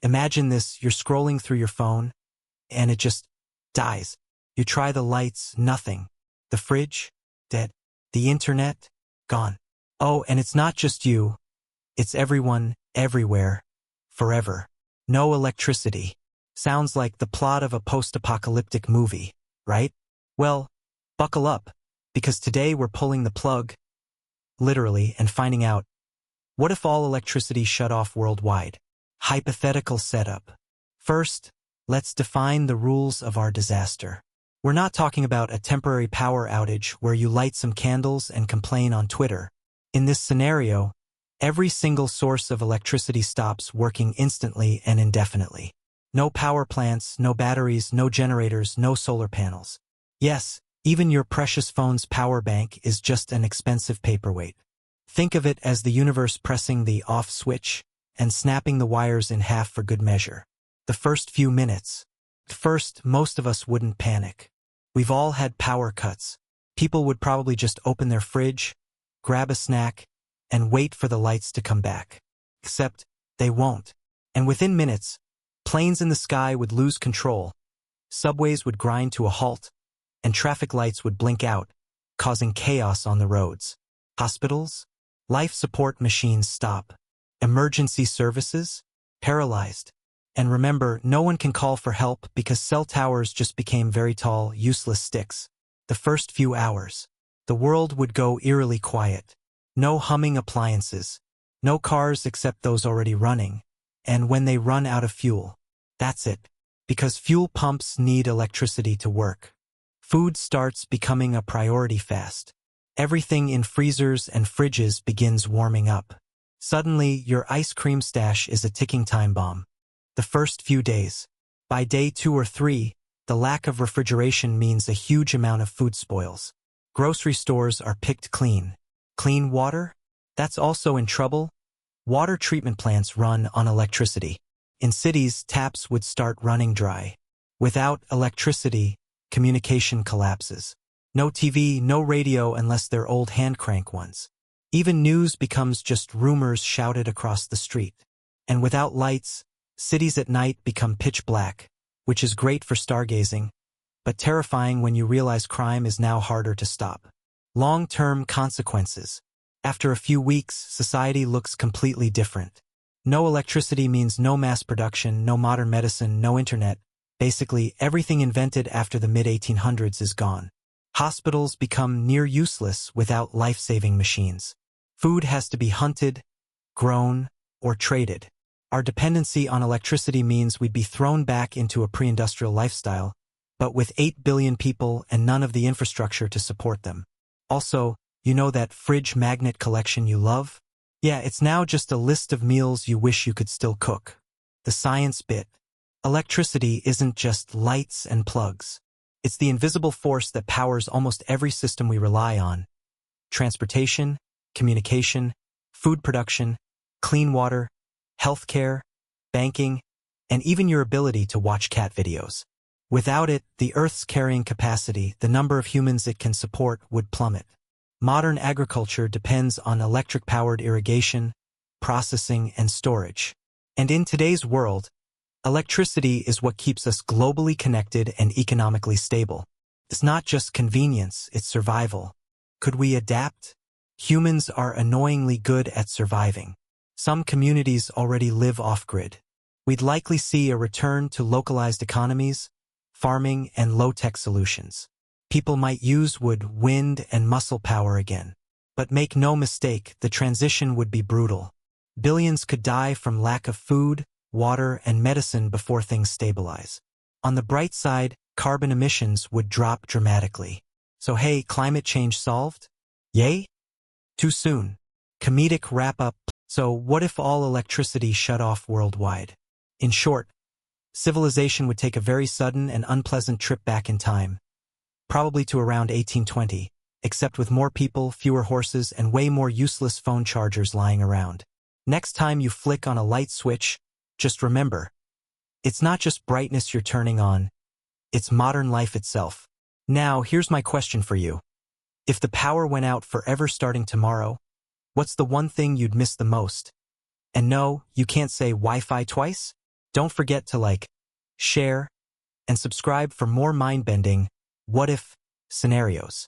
Imagine this, you're scrolling through your phone, and it just dies. You try the lights, nothing. The fridge, dead. The internet, gone. Oh, and it's not just you. It's everyone, everywhere, forever. No electricity. Sounds like the plot of a post-apocalyptic movie, right? Well, buckle up, because today we're pulling the plug, literally, and finding out, what if all electricity shut off worldwide? Hypothetical setup. First, let's define the rules of our disaster. We're not talking about a temporary power outage where you light some candles and complain on Twitter. In this scenario, every single source of electricity stops working instantly and indefinitely. No power plants, no batteries, no generators, no solar panels. Yes, even your precious phone's power bank is just an expensive paperweight. Think of it as the universe pressing the off switch and snapping the wires in half for good measure. The first few minutes. At first, most of us wouldn't panic. We've all had power cuts. People would probably just open their fridge, grab a snack, and wait for the lights to come back. Except, they won't. And within minutes, planes in the sky would lose control, subways would grind to a halt, and traffic lights would blink out, causing chaos on the roads. Hospitals? Life support machines stop. Emergency services? Paralyzed. And remember, no one can call for help because cell towers just became very tall, useless sticks. The first few hours, the world would go eerily quiet. No humming appliances. No cars except those already running. And when they run out of fuel, that's it. Because fuel pumps need electricity to work. Food starts becoming a priority fast. Everything in freezers and fridges begins warming up. Suddenly, your ice cream stash is a ticking time bomb. The first few days. By day 2 or 3, the lack of refrigeration means a huge amount of food spoils. Grocery stores are picked clean. Clean water? That's also in trouble. Water treatment plants run on electricity. In cities, taps would start running dry. Without electricity, communication collapses. No TV, no radio unless they're old hand crank ones. Even news becomes just rumors shouted across the street. And without lights, cities at night become pitch black, which is great for stargazing, but terrifying when you realize crime is now harder to stop. Long-term consequences. After a few weeks, society looks completely different. No electricity means no mass production, no modern medicine, no internet. Basically, everything invented after the mid-1800s is gone. Hospitals become near useless without life-saving machines. Food has to be hunted, grown, or traded. Our dependency on electricity means we'd be thrown back into a pre-industrial lifestyle, but with 8 billion people and none of the infrastructure to support them. Also, you know that fridge magnet collection you love? Yeah, it's now just a list of meals you wish you could still cook. The science bit. Electricity isn't just lights and plugs. It's the invisible force that powers almost every system we rely on. Transportation, communication, food production, clean water, healthcare, banking, and even your ability to watch cat videos. Without it, the Earth's carrying capacity, the number of humans it can support, would plummet. Modern agriculture depends on electric-powered irrigation, processing, and storage. And in today's world, electricity is what keeps us globally connected and economically stable. It's not just convenience, it's survival. Could we adapt? Humans are annoyingly good at surviving. Some communities already live off-grid. We'd likely see a return to localized economies, farming, and low-tech solutions. People might use wood, wind, and muscle power again. But make no mistake, the transition would be brutal. Billions could die from lack of food, water, and medicine before things stabilize. On the bright side, carbon emissions would drop dramatically. So hey, climate change solved? Yay? Too soon. Comedic wrap-up. So what if all electricity shut off worldwide? In short, civilization would take a very sudden and unpleasant trip back in time. Probably to around 1820, except with more people, fewer horses, and way more useless phone chargers lying around. Next time you flick on a light switch, just remember, it's not just brightness you're turning on, it's modern life itself. Now, here's my question for you. If the power went out forever starting tomorrow, what's the one thing you'd miss the most? And no, you can't say Wi-Fi twice? Don't forget to like, share, and subscribe for more mind-bending what-if scenarios.